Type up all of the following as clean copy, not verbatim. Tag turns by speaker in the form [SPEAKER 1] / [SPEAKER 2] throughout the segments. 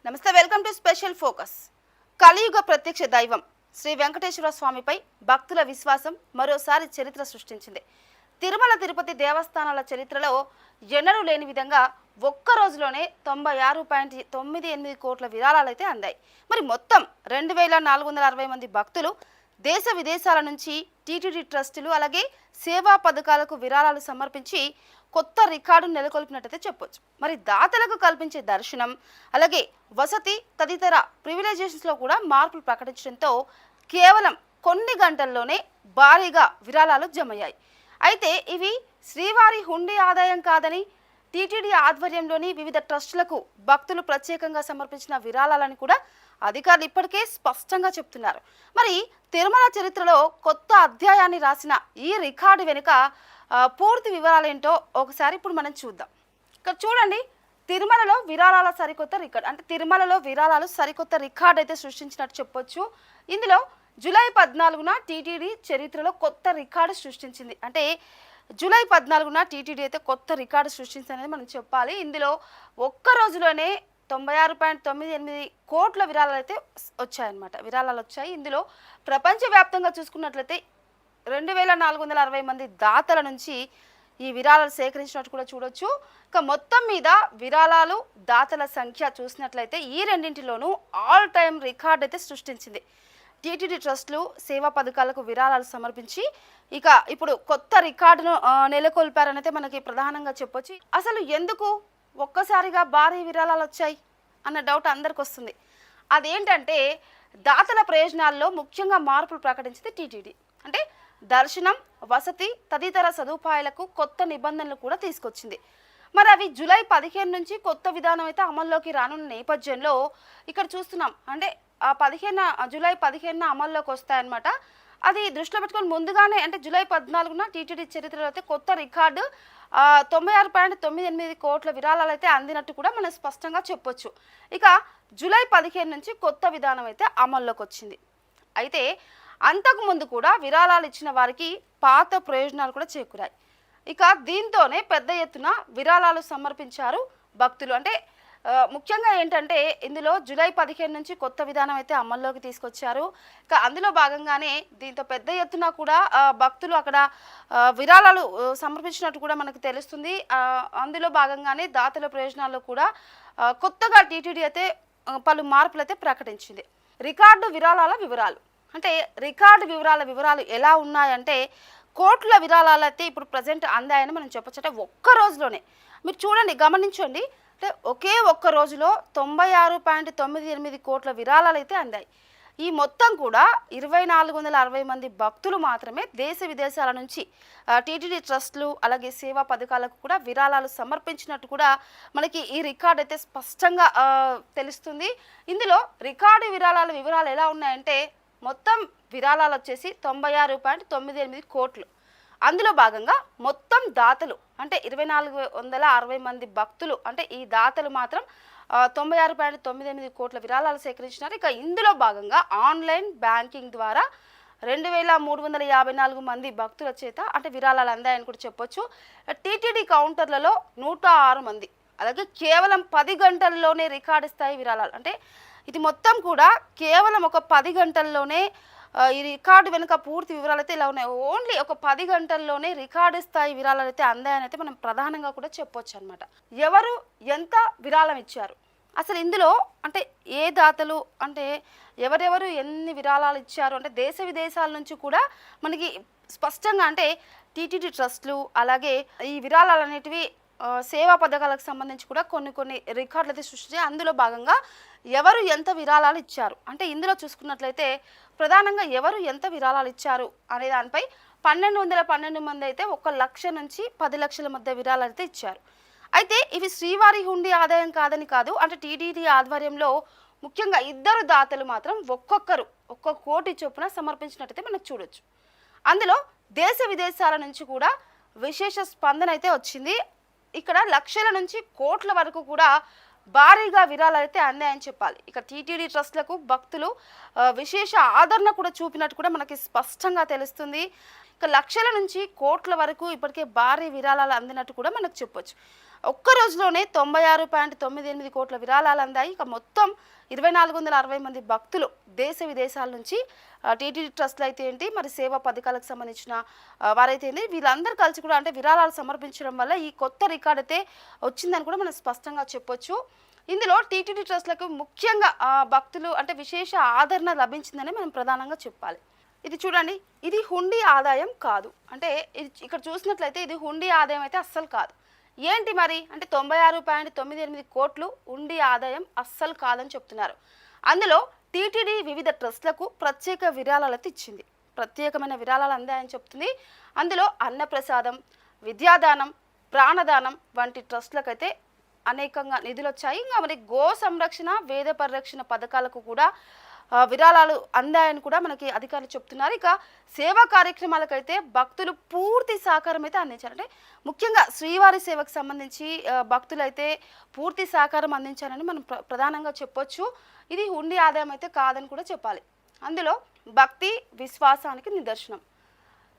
[SPEAKER 1] నమస్తే, welcome to special focus. కలియుగ ప్రత్యక్ష దైవం శ్రీ వెంకటేశ్వర స్వామిపై భక్తుల విశ్వాసం మరోసారి చరిత్ర సృష్టించింది. తిరుమల తిరుపతి దేవస్థానాల చరిత్రలో ఎన్నడూ లేని విధంగా ఒక్క రోజులోనే 96.98 కోట్ల విరాళాలు అయితే అందాయి. మరి మొత్తం 2460 మంది భక్తులు దేశ విదేశాల నుంచి టీటీడీ ట్రస్టులు అలాగే సేవా పథకాలకు విరాళాలు సమర్పించి కొత్త రికార్డును నెలకొల్పినట్టయితే చెప్పొచ్చు. మరి దాతలకు కల్పించే దర్శనం అలాగే వసతి తదితర ప్రివిలేజెస్లో కూడా మార్పులు ప్రకటించడంతో కేవలం కొన్ని గంటల్లోనే భారీగా విరాళాలు జమయ్యాయి. అయితే ఇవి శ్రీవారి హుండీ ఆదాయం కాదని టీటీడీ ఆధ్వర్యంలోని వివిధ ట్రస్టులకు భక్తులు ప్రత్యేకంగా సమర్పించిన విరాళాలని కూడా అధికారులు ఇప్పటికే స్పష్టంగా చెప్తున్నారు. మరి తిరుమల చరిత్రలో కొత్త అధ్యాయాన్ని రాసిన ఈ రికార్డు వెనుక పూర్తి వివరాలేంటో ఒకసారి ఇప్పుడు మనం చూద్దాం. ఇక్కడ చూడండి, తిరుమలలో విరాళాల సరికొత్త రికార్డు, అంటే తిరుమలలో విరాళాలు సరికొత్త రికార్డు అయితే సృష్టించినట్టు చెప్పొచ్చు. ఇందులో జూలై 14న టీటీడీ చరిత్రలో కొత్త రికార్డు సృష్టించింది. అంటే జూలై 14న టీటీడీ అయితే కొత్త రికార్డు సృష్టించిందనేది మనం చెప్పాలి. ఇందులో ఒక్క రోజులోనే 96.98 కోట్ల విరాళాలు అయితే వచ్చాయన్నమాట. విరాళాలు వచ్చాయి. ఇందులో ప్రపంచవ్యాప్తంగా చూసుకున్నట్లయితే 2460 మంది దాతల నుంచి ఈ విరాళాలు సేకరించినట్టు కూడా చూడొచ్చు. ఇక మొత్తం మీద విరాళాలు దాతల సంఖ్య చూసినట్లయితే ఈ రెండింటిలోనూ ఆల్ టైమ్ రికార్డ్ అయితే సృష్టించింది. టీటీడీ ట్రస్టులు సేవా పథకాలకు విరాళాలు సమర్పించి ఇక ఇప్పుడు కొత్త రికార్డును నెలకొల్పారనైతే మనకి ప్రధానంగా చెప్పొచ్చు. అసలు ఎందుకు ఒక్కసారిగా భారీ విరాళాలు వచ్చాయి అన్న డౌట్ అందరికి వస్తుంది. అదేంటంటే దాతల ప్రయోజనాల్లో ముఖ్యంగా మార్పులు ప్రకటించింది టీటీడీ. అంటే దర్శనం వసతి తదితర సదుపాయాలకు కొత్త నిబంధనలు కూడా తీసుకొచ్చింది. మరి అవి జూలై 15 నుంచి కొత్త విధానం అయితే అమల్లోకి రానున్న నేపథ్యంలో ఇక్కడ చూస్తున్నాం. అంటే జూలై 15న అమల్లోకి వస్తాయన్నమాట. అది దృష్టిలో పెట్టుకొని ముందుగానే అంటే జూలై 14న టీటీడీ చరిత్రలో అయితే కొత్త రికార్డు 96.98 కోట్ల విరాళాలు అయితే అందినట్టు కూడా మనం స్పష్టంగా చెప్పొచ్చు. ఇక జూలై 15 నుంచి కొత్త విధానం అయితే అమల్లోకి వచ్చింది. అయితే అంతకుముందు కూడా విరాళాలు ఇచ్చిన వారికి పాత ప్రయోజనాలు కూడా చేకూరాయి. ఇక దీంతోనే పెద్ద ఎత్తున విరాళాలు సమర్పించారు భక్తులు. అంటే ముఖ్యంగా ఏంటంటే ఇందులో జూలై 15 నుంచి కొత్త విధానం అయితే అమల్లోకి తీసుకొచ్చారు. ఇక అందులో భాగంగానే దీంతో పెద్ద ఎత్తున కూడా భక్తులు అక్కడ విరాళాలు సమర్పించినట్టు కూడా మనకు తెలుస్తుంది. అందులో భాగంగానే దాతల ప్రయోజనాల్లో కూడా కొత్తగా టీటీడీ అయితే పలు మార్పులు అయితే ప్రకటించింది. రికార్డు విరాళాల వివరాలు, అంటే రికార్డు వివరాలు ఎలా ఉన్నాయంటే కోట్ల విరాళాలు అయితే ఇప్పుడు ప్రజెంట్ అందాయని మనం చెప్పొచ్చు. అంటే ఒక్క రోజులోనే మీరు చూడండి, గమనించండి, అంటే ఒకే ఒక్క రోజులో 96.98 కోట్ల విరాళాలు అయితే అందాయి. ఈ మొత్తం కూడా 2460 మంది భక్తులు మాత్రమే దేశ విదేశాల నుంచి టీటీడీ ట్రస్టులు అలాగే సేవా పథకాలకు కూడా విరాళాలు సమర్పించినట్టు కూడా మనకి ఈ రికార్డు అయితే స్పష్టంగా తెలుస్తుంది. ఇందులో రికార్డు వివరాలు ఎలా ఉన్నాయంటే మొత్తం విరాళాలు వచ్చేసి 96.98 కోట్లు. అందులో భాగంగా మొత్తం దాతలు అంటే 2460 మంది భక్తులు, అంటే ఈ దాతలు మాత్రం 96.98 కోట్ల విరాళాలు సేకరించినారు. ఇక ఇందులో భాగంగా ఆన్లైన్ బ్యాంకింగ్ ద్వారా 2354 మంది భక్తుల చేత అంటే విరాళాలు అందాయని కూడా చెప్పొచ్చు. టీటీడీ కౌంటర్లలో 106 మంది, అలాగే కేవలం 10 గంటల్లోనే రికార్డు స్థాయి విరాళాలు, అంటే ఇది మొత్తం కూడా కేవలం ఒక 10 గంటల్లోనే ఈ రికార్డు వెనుక పూర్తి వివరాలు అయితే ఇలా ఉన్నాయి. ఓన్లీ ఒక 10 గంటల్లోనే రికార్డు స్థాయి విరాళాలు అయితే అందాయని అయితే మనం ప్రధానంగా కూడా చెప్పొచ్చు అనమాట. ఎవరు ఎంత విరాళం ఇచ్చారు, అసలు ఇందులో అంటే ఏ దాతలు, అంటే ఎవరెవరు ఎన్ని విరాళాలు ఇచ్చారు అంటే దేశ విదేశాల నుంచి కూడా మనకి స్పష్టంగా అంటే టీటీడీ ట్రస్టులు అలాగే ఈ విరాళాలు అనేటివి సేవా పథకాలకు సంబంధించి కూడా కొన్ని రికార్డులు అయితే సృష్టించాయి. అందులో భాగంగా ఎవరు ఎంత విరాళాలు ఇచ్చారు అంటే ఇందులో చూసుకున్నట్లయితే ప్రధానంగా ఎవరు ఎంత విరాళాలు ఇచ్చారు అనే దానిపై 1212 మంది అయితే 1 లక్ష నుంచి 10 లక్షల మధ్య విరాళాలు అయితే ఇచ్చారు. అయితే ఇవి శ్రీవారి హుండీ ఆదాయం కాదని కాదు, అంటే టీటీడీ ఆధ్వర్యంలో ముఖ్యంగా ఇద్దరు దాతలు మాత్రం ఒక్కొక్కరు 1 కోటి చొప్పున సమర్పించినట్టయితే మనకు చూడొచ్చు. అందులో దేశ విదేశాల నుంచి కూడా విశేష స్పందన అయితే వచ్చింది. ఇక్కడ లక్షల నుంచి కోట్ల వరకు కూడా భారీగా విరాళాలు అయితే అందాయని చెప్పాలి. ఇక టీటీడీ ట్రస్టులకు భక్తులు విశేష ఆదరణ కూడా చూపినట్టు కూడా మనకి స్పష్టంగా తెలుస్తుంది. ఇక లక్షల నుంచి కోట్ల వరకు ఇప్పటికే భారీ విరాళాలు అందినట్టు కూడా మనకు చెప్పొచ్చు. ఒక్క రోజులోనే 96.98 కోట్ల విరాళాలు అందాయి. ఇక మొత్తం 2460 మంది భక్తులు దేశ విదేశాల నుంచి టీటీడీ ట్రస్ట్లు అయితే ఏంటి, మరి సేవా పథకాలకు సంబంధించిన వారైతే ఏంటి, వీళ్ళందరూ కలిసి కూడా అంటే విరాళాలు సమర్పించడం వల్ల ఈ కొత్త రికార్డ్ అయితే వచ్చిందని కూడా మనం స్పష్టంగా చెప్పొచ్చు. ఇందులో టీటీడీ ట్రస్ట్లకు ముఖ్యంగా భక్తులు అంటే విశేష ఆదరణ లభించిందని మనం ప్రధానంగా చెప్పాలి. ఇది చూడండి, ఇది హుండీ ఆదాయం కాదు. అంటే ఇది ఇక్కడ చూసినట్లయితే ఇది హుండీ ఆదాయం అయితే అస్సలు కాదు. ఏంటి మరి అంటే 96.98 కోట్లు హుండీ ఆదాయం అస్సలు కాదని చెప్తున్నారు. అందులో టీటీడీ వివిధ ట్రస్ట్లకు ప్రత్యేక విరాళాలు అయితే ఇచ్చింది. ప్రత్యేకమైన విరాళాలు అందాయని చెప్తుంది. అందులో అన్నప్రసాదం, విద్యాదానం, ప్రాణదానం వంటి ట్రస్ట్లకైతే అనేకంగా నిధులు వచ్చాయి. ఇంకా మరి గో సంరక్షణ, వేద పరిరక్షణ పథకాలకు కూడా విరాళాలు అందాయని కూడా మనకి అధికారులు చెప్తున్నారు. ఇక సేవా కార్యక్రమాలకైతే భక్తులు పూర్తి సహకారం అయితే అందించారు. అంటే ముఖ్యంగా శ్రీవారి సేవకు సంబంధించి భక్తులు అయితే పూర్తి సహకారం అందించారని మనం ప్రధానంగా చెప్పొచ్చు. ఇది హుండీ ఆదాయం అయితే కాదని కూడా చెప్పాలి. అందులో భక్తి విశ్వాసానికి నిదర్శనం.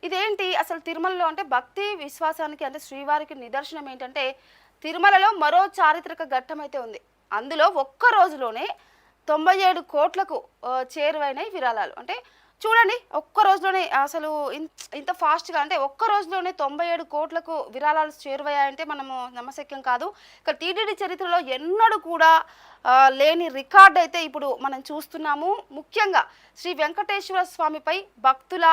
[SPEAKER 1] ఇదేంటి అసలు తిరుమలలో అంటే భక్తి విశ్వాసానికి అంటే శ్రీవారికి నిదర్శనం ఏంటంటే, తిరుమలలో మరో చారిత్రక ఘట్టం అయితే ఉంది. అందులో ఒక్క రోజులోనే 97 కోట్లకు చేరువైన విరాళాలు. అంటే చూడండి, ఒక్క రోజులోనే అసలు ఇంత ఫాస్ట్గా అంటే ఒక్క రోజులోనే 97 కోట్లకు విరాళాలు చేరువయ్యాయంటే మనము నమ్మశక్యం కాదు. ఇక టీటీడీ చరిత్రలో ఎన్నడూ కూడా లేని రికార్డ్ అయితే ఇప్పుడు మనం చూస్తున్నాము. ముఖ్యంగా శ్రీ వెంకటేశ్వర స్వామిపై భక్తుల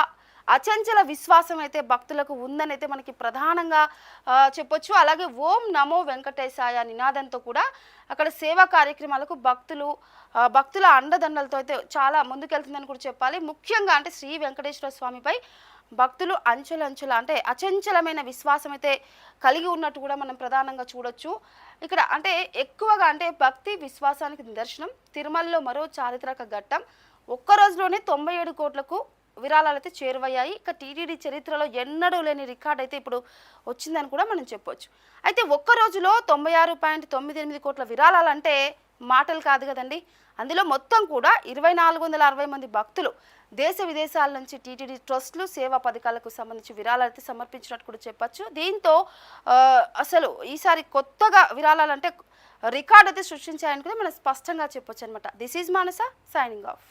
[SPEAKER 1] అచంచల విశ్వాసం అయితే భక్తులకు ఉందని అయితే మనకి ప్రధానంగా చెప్పొచ్చు. అలాగే ఓం నమో వెంకటేశాయ నినాదంతో కూడా అక్కడ సేవా కార్యక్రమాలకు భక్తుల అండదండలతో అయితే చాలా ముందుకెళ్తుందని కూడా చెప్పాలి. ముఖ్యంగా అంటే శ్రీ వెంకటేశ్వర స్వామిపై భక్తులు అంచెలంచెల అంటే అచంచలమైన విశ్వాసం అయితే కలిగి ఉన్నట్టు కూడా మనం ప్రధానంగా చూడొచ్చు. ఇక్కడ అంటే ఎక్కువగా అంటే భక్తి విశ్వాసానికి నిదర్శనం తిరుమలలో మరో చారిత్రక ఘట్టం. ఒక్క రోజులోనే 97 కోట్లకు విరాళాలు అయితే చేరువయ్యాయి. ఇక టీటీడీ చరిత్రలో ఎన్నడూ లేని రికార్డ్ అయితే ఇప్పుడు వచ్చిందని కూడా మనం చెప్పొచ్చు. అయితే ఒక్క రోజులో 96.98 కోట్ల విరాళాలు అంటే మాటలు కాదు కదండి. అందులో మొత్తం కూడా 2460 మంది భక్తులు దేశ విదేశాల నుంచి టీటీడీ ట్రస్టులు సేవా పథకాలకు సంబంధించి విరాళాలు అయితే సమర్పించినట్టు కూడా చెప్పొచ్చు. దీంతో అసలు ఈసారి కొత్తగా విరాళాలు అంటే రికార్డ్ అయితే సృష్టించాయని కూడా మనం స్పష్టంగా చెప్పొచ్చు అనమాట. This is Manasa signing off.